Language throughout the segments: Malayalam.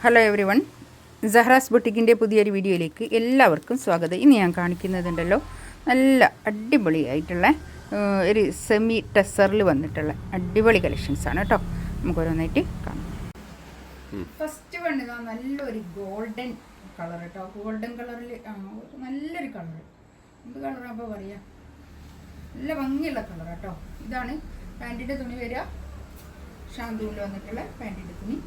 ഹലോ എവരി വൺ, സഹ്റാസ് ബുട്ടിക്കിൻ്റെ പുതിയൊരു വീഡിയോയിലേക്ക് എല്ലാവർക്കും സ്വാഗതം. ഇന്ന് ഞാൻ കാണിക്കുന്നതുണ്ടല്ലോ നല്ല അടിപൊളിയായിട്ടുള്ള ഒരു സെമി ടെസറിൽ വന്നിട്ടുള്ള അടിപൊളി കളക്ഷൻസാണ് കേട്ടോ. നമുക്ക് ഓരോന്നായിട്ട് കാണാം. ഫസ്റ്റ് വൺ നല്ലൊരു ഗോൾഡൻ കളർ കേട്ടോ. ഗോൾഡൻ കളറിൽ നല്ലൊരു കളർ. എന്ത് കളറാകുമ്പോൾ പറയാം, നല്ല ഭംഗിയുള്ള കളർ കേട്ടോ. ഇതാണ് പാൻറ്റിൻ്റെ തുണി വരിക, ഷാന്തൂണിൽ വന്നിട്ടുള്ള പാൻറ്റിൻ്റെ തുണി.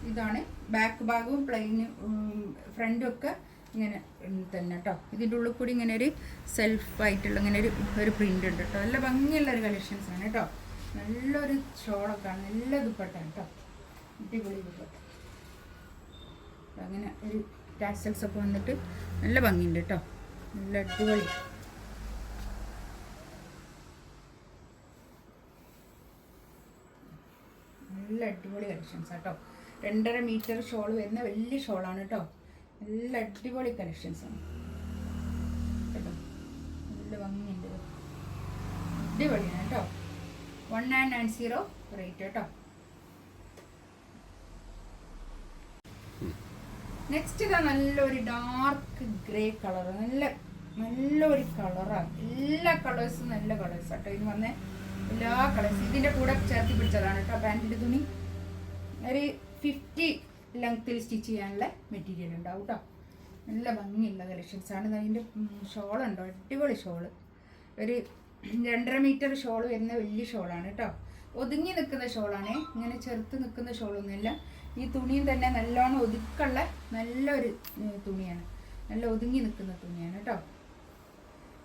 ഇതാണ് ബാക്ക് ഭാഗവും പ്ലെയിന് ഫ്രണ്ടും ഒക്കെ ഇങ്ങനെ തന്നെ കേട്ടോ. ഇതിൻ്റെ ഉള്ളിൽ കൂടി ഇങ്ങനെ ഒരു സെൽഫായിട്ടുള്ള ഇങ്ങനെ ഒരു പ്രിൻ്റ് ഉണ്ട് കേട്ടോ. നല്ല ഭംഗിയുള്ളൊരു കളക്ഷൻസാണ് കേട്ടോ. നല്ലൊരു ഷോളൊക്കെ ആണ്, നല്ല ദുപ്പട്ട കേട്ടോ, അടിപൊളി ദുപ്പട്ട. അങ്ങനെ ഒരു ടാസൽസ് ഒക്കെ വന്നിട്ട് നല്ല ഭംഗിയുണ്ട് കേട്ടോ, നല്ല അടിപൊളി. നല്ല അടിപൊളി കളക്ഷൻസ് കേട്ടോ. 2.5 മീറ്റർ ഷോൾ വരുന്ന വലിയ ഷോളാണ് കേട്ടോ. നല്ല അടിപൊളി കളക്ഷൻസാണ് കേട്ടോ. നല്ല ഭംഗിയുണ്ട്, അടിപൊളിയാണ് കേട്ടോ. 1990 റേറ്റ് കേട്ടോ. നെക്സ്റ്റ് ഇതാ നല്ലൊരു ഡാർക്ക് ഗ്രേ കളർ. നല്ലൊരു കളറാണ്. എല്ലാ കളേഴ്സും നല്ല കളേഴ്സ് കേട്ടോ. ഇതിന് വന്ന എല്ലാ കളേഴ്സും ഇതിൻ്റെ കൂടെ ചേർത്തി പിടിച്ചതാണ് കേട്ടോ. പാൻറ്റിൻ്റെ തുണി ഒരു 50 ലെങ്ത്തിൽ സ്റ്റിച്ച് ചെയ്യാനുള്ള മെറ്റീരിയൽ ഉണ്ടാവും കേട്ടോ. നല്ല ഭംഗിയുള്ള കളക്ഷൻസാണ്. അതിൻ്റെ ഷോളുണ്ടോ, അടിപൊളി ഷോള്. ഒരു 2.5 മീറ്റർ ഷോൾ വരുന്ന വലിയ ഷോളാണ് കേട്ടോ. ഒതുങ്ങി നിൽക്കുന്ന ഷോളാണ്, ഇങ്ങനെ ചെറുത്ത് നിൽക്കുന്ന ഷോളൊന്നുമില്ല. ഈ തുണിയും തന്നെ നല്ലോണം ഒതുക്കുള്ള നല്ലൊരു തുണിയാണ്, നല്ല ഒതുങ്ങി നിൽക്കുന്ന തുണിയാണ് കേട്ടോ.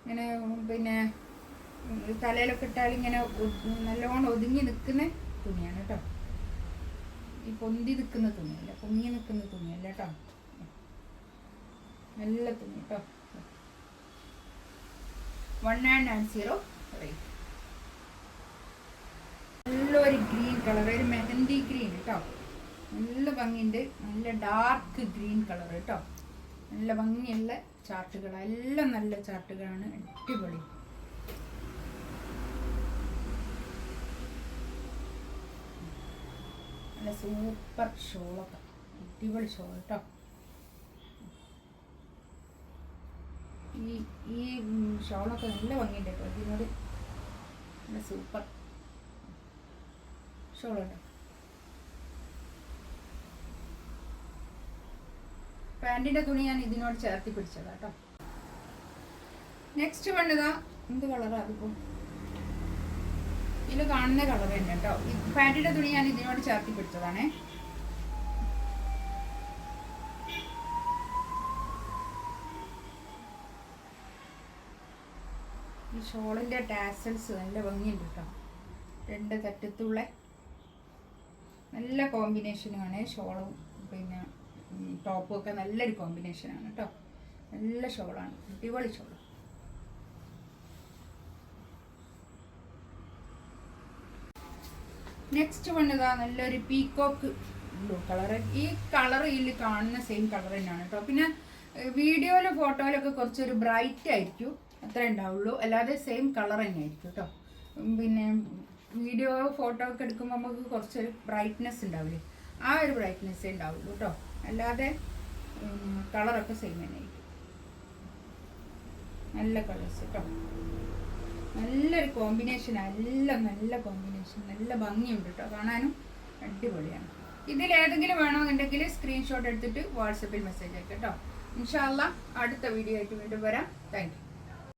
ഇങ്ങനെ പിന്നെ തലയിലൊക്കെ ഇട്ടാൽ ഇങ്ങനെ നല്ലോണം ഒതുങ്ങി നിൽക്കുന്ന തുണിയാണ് കേട്ടോ. ഈ പൊന്തി നിൽക്കുന്ന തുണിയല്ല, പൊങ്ങി നിൽക്കുന്ന തുണിയല്ല കേട്ടോ. നല്ല തുണി കേട്ടോ. 1990 റേറ്റ്. നല്ലൊരു ഗ്രീൻ കളർ, ഒരു മെഹന്തി ഗ്രീൻ കേട്ടോ. നല്ല ഭംഗിയുണ്ട്, നല്ല ഡാർക്ക് ഗ്രീൻ കളർ കേട്ടോ. നല്ല ഭംഗിയുള്ള ചാർട്ടുകളാണ്, എല്ലാം നല്ല ചാർട്ടുകളാണ്, അടിപൊളി. നല്ല സൂപ്പർ ഷോളൊക്കെ, അടിപൊളി ഷോൾ കേട്ടോ. ഈ ഷോളൊക്കെ നല്ല ഭംഗിയുണ്ട് കേട്ടോ. ഇതിനോട് നല്ല സൂപ്പർ ഷോളുണ്ട്. പാൻറ്റിൻ്റെ തുണി ഞാൻ ഇതിനോട് ചേർത്തി പിടിച്ചതാ കേട്ടോ. നെക്സ്റ്റ് വേണ്ടതാ എന്ത് കളറാണ് അതിപ്പോൾ ഇതിൽ കാണുന്ന കളർ തന്നെ കേട്ടോ. പാൻറ്റിൻ്റെ തുണി ഞാൻ ഇതിനോട് ചേർത്തി പിടിച്ചതാണേ. ഈ ഷോളിൻ്റെ ടാസൽസ് നല്ല ഭംഗിയുണ്ട് കേട്ടോ. 2 തറ്റത്തുള്ള നല്ല കോമ്പിനേഷനുമാണ്. ഷോളും പിന്നെ ടോപ്പും ഒക്കെ നല്ലൊരു കോമ്പിനേഷനാണ് കേട്ടോ. നല്ല ഷോളാണ്, അടിപൊളി ഷോൾ. നെക്സ്റ്റ് വന്നതാ നല്ലൊരു പീക്കോക്ക് ബ്ലൂ കളർ. ഈ കളർ ഇതിൽ കാണുന്ന സെയിം കളർ തന്നെയാണ് കേട്ടോ. പിന്നെ വീഡിയോയിലും ഫോട്ടോയിലൊക്കെ കുറച്ചൊരു ബ്രൈറ്റ് ആയിരിക്കും, അത്ര ഉണ്ടാവുള്ളൂ. അല്ലാതെ സെയിം കളർ തന്നെ ആയിരിക്കും കേട്ടോ. പിന്നെ വീഡിയോ ഫോട്ടോ ഒക്കെ എടുക്കുമ്പോൾ നമുക്ക് കുറച്ചൊരു ബ്രൈറ്റ്നെസ് ഉണ്ടാവില്ലേ, ആ ഒരു ബ്രൈറ്റ്നെസ്സേ ഉണ്ടാവുള്ളൂ കേട്ടോ. അല്ലാതെ കളറൊക്കെ സെയിം തന്നെ ആയിരിക്കും. നല്ല കളേഴ്സ് കേട്ടോ, നല്ലൊരു കോമ്പിനേഷനാണ്. എല്ലാം നല്ല കോമ്പിനേഷൻ, നല്ല ഭംഗിയുണ്ട് കേട്ടോ, കാണാനും അടിപൊളിയാണ്. ഇതിലേതെങ്കിലും വേണമെന്നുണ്ടെങ്കിൽ സ്ക്രീൻഷോട്ട് എടുത്തിട്ട് വാട്സപ്പിൽ മെസ്സേജ് അയക്കാം കേട്ടോ. ഇൻഷാ അല്ലാഹ് അടുത്ത വീഡിയോ ആയിട്ട് വീണ്ടും വരാം. Thank you.